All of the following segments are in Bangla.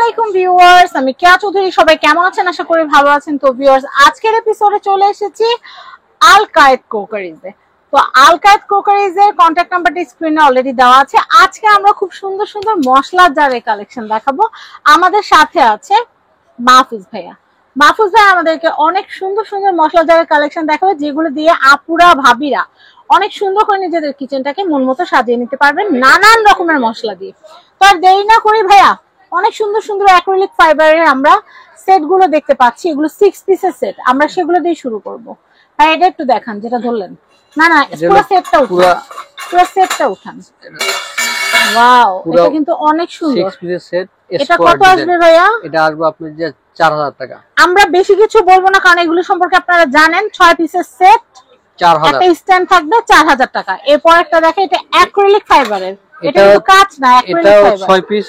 আলাইকুম ভিউয়ার্স, আমি কেয়া চৌধুরী। সবাই কেমন আছেন? আশা করি ভালো আছেন। তো ভিউয়ার্স, আজকের এপিসোডে চলে এসেছি আল কায়েদ ক্রোকারিজে। তো আল কায়েদ ক্রোকারিজের কন্ট্যাক্ট নাম্বারটি স্ক্রিনে অলরেডি দেওয়া আছে। আজকে আমরা খুব সুন্দর সুন্দর মশলার জারের কালেকশন দেখাবো। আমাদের সাথে আছে মাহফুজ ভাইয়া। মাহফুজ ভাই আমাদেরকে অনেক সুন্দর সুন্দর মশলা জারের কালেকশন দেখাবে, যেগুলো দিয়ে আপুরা ভাবিরা অনেক সুন্দর করে নিজেদের কিচেনটাকে মন মতো সাজিয়ে নিতে পারবেন নানান রকমের মশলা দিয়ে। তো আর দেরি না করি ভাইয়া, অনেক সুন্দর সুন্দর অ্যাক্রিলিক ফাইবারের আমরা সেট গুলো দেখতে পাচ্ছি। এগুলো 6 পিসের সেট, আমরা সেগুলো দিয়ে শুরু করব। ভাই এটা একটু দেখান, যেটা ধরলেন। না না, পুরো সেটটা উঠান, পুরো সেটটা উঠান। ওয়াও, এটা কিন্তু অনেক সুন্দর 6 পিসের সেট। এটা কত আসবে ভাইয়া? এটা আসবে আপনার যে 4000 টাকা। আমরা বেশি কিছু বলবো না, কারণ এগুলো সম্পর্কে আপনারা জানেন। 6 পিসের সেট 4000, একটা স্ট্যান্ড থাকবে 4000 টাকা। এরপর একটা দেখে, এটা অ্যাক্রিলিক ফাইবারের, এটা কিন্তু কাঁচ না, অ্যাক্রিলিক ফাইবার। 6 পিস,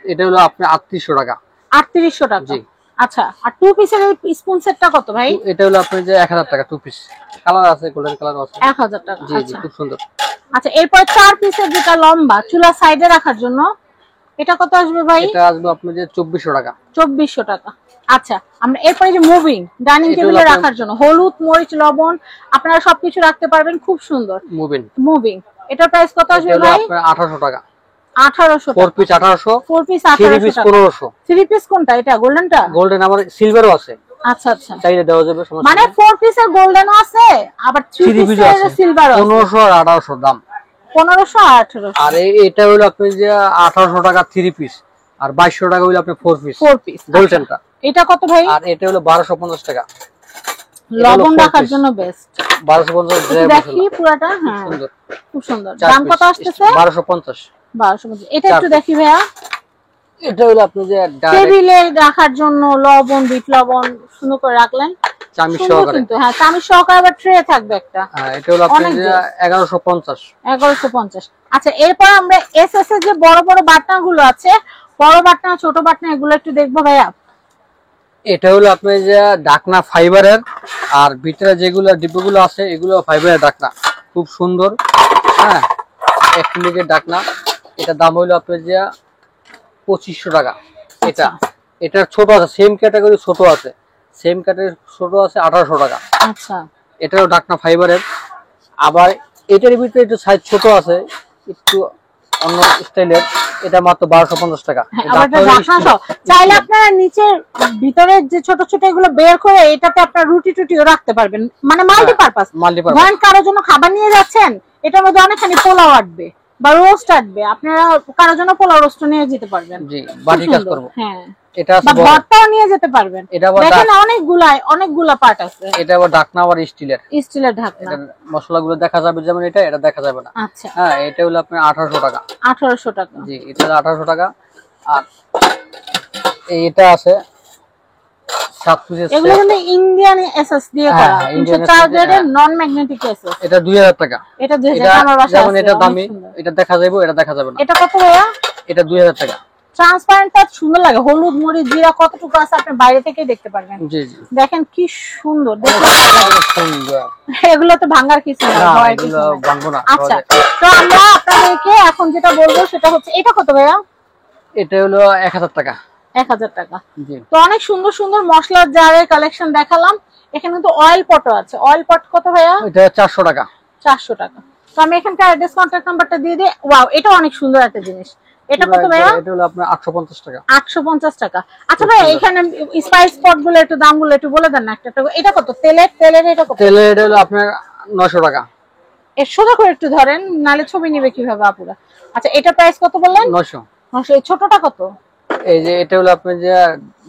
এটা হলো আপনার 3800 টাকা। 3800 টাকা, জি। আচ্ছা, আর 2 পিসের এই স্পুন সেটটা কত ভাই? এটা হলো আপনার যে 1000 টাকা 2 পিস। কালার আছে, গোল্ডেন কালার আছে। 1000 টাকা, জি জি, খুব সুন্দর। আচ্ছা, এরপর 4 পিসের যেটা লম্বা চুলা সাইডে রাখার জন্য, এটা কত আসবে ভাই? এটা আসবে আপনার যে 2400 টাকা। 2400 টাকা। আচ্ছা, আমরা এরপরে যে মুভিং ডাইনিং টেবিলে রাখার জন্য হলুদ, মরিচ, লবণ আপনারা সবকিছু রাখতে পারবেন, খুব সুন্দর মুভিং। এটার প্রাইস কত আসবে ভাই? 1800 টাকা। 1800 টাকা। 4 পিস 1800, 4 পিস 1800 টাকা। 1500। 3 পিস কোনটা? এটা গোল্ডেনটা? গোল্ডেন, আবার সিলভারও আছে। আচ্ছা আচ্ছা, চাইলে দেওয়া যাবে, সমস্যা মানে 4 পিসের গোল্ডেনও আছে, আবার 3 পিসের সিলভারও আছে। 1500 আর 1800 দাম। 1500 আর 1800। আর এটা হলো আপনি যে 1800 টাকা 3 পিস, আর 2200 টাকা হলো আপনি 4 পিস। গোল্ডেনটা এটা কত ভাই? আর এটা হলো 1250 টাকা। লবণ রাখার জন্য বেস্ট। 1250 দেখি পুরাটা। হ্যাঁ, সুন্দর, খুব সুন্দর। দাম কত আসছে? 1250। 1250। এটা একটু দেখি ভাইয়া। এটা হলো আপনি যে টেবিলে রাখার জন্য লবণ, বিট লবণ সুন্দর করে রাখলেন, চামচ সহকারে। কিন্তু হ্যাঁ, চামচ সহকারে। আবার ট্রে থাকবে একটা। হ্যাঁ, এটা হলো আপনি যে 1150। 1150। আচ্ছা, এরপর আমরা এসএস এর যে বড় বড় বাটনাগুলো আছে, বড় বাটনা ছোট বাটনা, এগুলো একটু দেখবো ভাইয়া। এটা হলো আপনি যে ঢাকনা ফাইবারের, আর ভিতরে যেগুলো ডিব্বাগুলো আছে এগুলো ফাইবারের ঢাকনা, খুব সুন্দর। হ্যাঁ, অ্যাক্রিলিকের ঢাকনা। এটা দাম হলো আপনি যে 2500 টাকা। এটা ছোট আছে, সেম ক্যাটাগরি ছোট আছে, সেম ক্যাটাগরি ছোট আছে 1800 টাকা। আচ্ছা, এটাও ঢাকনা ফাইবারের। আবার এটার ভিতরে একটু সাইজ ছোট আছে, একটু অন্য স্টাইলের, এটা মাত্র 1250 টাকা। চাইলে আপনারা নিচের ভিতরের যে ছোট ছোট এগুলো বের করে এটাতে আপনারা রুটি টুটিও রাখতে পারবেন, মানে মাল্টিপারপাস। ধরেন কারোর জন্য খাবার নিয়ে যাচ্ছেন, এটার মধ্যে অনেকখানি পোলাও আসবে বা রোস্ট আসবে, আপনারা কারোর জন্য পোলাও রোস্ট নিয়ে যেতে পারবেন। জি, বাটি কাজ করব। হ্যাঁ, এটা আছে ভর্তাও নিয়ে যেতে পারবেন। দেখেন অনেকগুলা পার্ট আছে। এটা আবার ঢাকনা, আবার স্টিলের ঢাকনা। মশলাগুলো দেখা যাবে, যেমন এটা দেখা যাবে না। আচ্ছা, হ্যাঁ, এটা হলো আপনার 1800 টাকা। 1800 টাকা, জি, এটা 1800 টাকা। আর এটা আছে 7 পিসের। এগুলো কিন্তু ইন্ডিয়ান এসএস দিয়ে করা, 304 গ্রেডের নন ম্যাগনেটিক এসএস। এটা 2000 টাকা। এটা 2000 টাকা। আমার বাসায় আছে। এটা দামি, এটা দেখা যাবে, এটা দেখা যাবে না। এটা কত ভাইয়া? এটা 2000 টাকা। ট্রান্সপারেন্টটা সুন্দর লাগে, হলুদ, মরিচ, জিরা কতটুকু আছে আপনি বাইরে থেকেই দেখতে পারবেন। জি জি, দেখেন কি সুন্দর। সুন্দর। এগুলো তো ভাঙার কিছু না, এগুলো ভাঙবো না। আচ্ছা, তো আমরা আপনাদেরকে এখন যেটা বলবো সেটা হচ্ছে, এটা কত ভাইয়া? এটা হলো 1000 টাকা। 1000 টাকা। তো অনেক সুন্দর সুন্দর মশলার জারের কালেকশন দেখালাম। এখানে কিন্তু অয়েল পটও আছে। অয়েল পট কত ভাইয়া? এটা 400 টাকা। 400 টাকা। তো আমি এখানকার অ্যাড্রেস কন্টাক্ট নাম্বারটা দিয়ে দিই। ওয়াও, এটা অনেক সুন্দর একটা জিনিস। এটা কত ভাইয়া? এটা হলো আপনার 850 টাকা। 850 টাকা। আচ্ছা ভাই, এখানে স্পাইস পট গুলো একটু দামগুলো একটু বলে দেন না একটা। এটা কত? তেলের এটা কত? এটা হলো আপনার 900 টাকা। এর সোজা করে একটু ধরেন, নালে ছবি নিবে কিভাবে আপুরা। আচ্ছা, এটা প্রাইস কত বললেন? 900। 900। এই ছোটটা কত? এই যে এটা হলো আপনার যে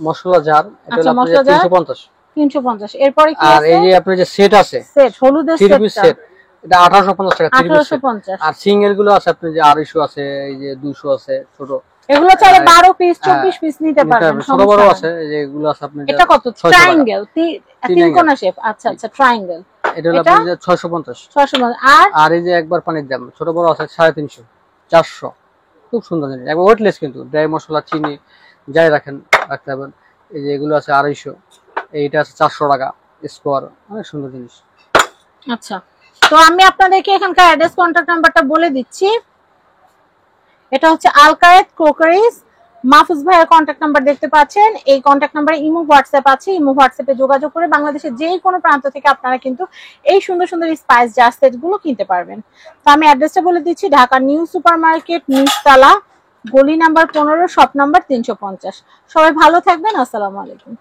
মশলা জার, এটা হলো আপনার 350। 350। এরপরে কি আছে? আর এই যে আপনার যে সেট আছে, সেট হলুদের সেট, এটা 1850 টাকা। 1850। আর সিঙ্গেল গুলো আছে আপনার যে 250 আছে, এই যে 200 আছে ছোট। এগুলো চাইলে 12 পিস 24 পিস নিতে পারবেন, ছোট বড় আছে। এই যে এগুলো আছে আপনার। এটা কত? ট্রায়াঙ্গেল, তিন কোণা শেপ। আচ্ছা আচ্ছা, ট্রায়াঙ্গেল। এটা হলো আপনার যে 650। 650। আর এই যে একবার পানির দাম ছোট বড় আছে 350, 400। খুব সুন্দর জিনিস, একবার ওয়েটলেস, কিন্তু ড্রাই মশলা, চিনি যাই রাখতে পারবেন। এই যে এগুলো আছে 250, এইটা আছে 400 টাকা স্কোয়ার। অনেক সুন্দর জিনিস। আচ্ছা, তো আমি আপনাদেরকে এখানকার অ্যাড্রেস কন্টাক্ট নাম্বারটা বলে দিচ্ছি। এটা হচ্ছে আল কায়েদ ক্রোকারিজ, মাহফুজ ভাইয়ের কন্ট্যাক্ট নাম্বার দেখতে পাচ্ছেন, এই কন্ট্যাক্ট নাম্বারে ইমো হোয়াটসঅ্যাপ আছে, ইমো হোয়াটসঅ্যাপে যোগাযোগ করে বাংলাদেশের যে কোনো প্রান্ত থেকে আপনারা কিন্তু এই সুন্দর সুন্দর স্পাইস জার সেট গুলো কিনতে পারবেন। তো আমি অ্যাড্রেসটা বলে দিচ্ছি, ঢাকা নিউ সুপার মার্কেট, নিচতলা, গলি নাম্বার 15, শপ নাম্বার 350। সবাই ভালো থাকবেন, আসসালামু আলাইকুম।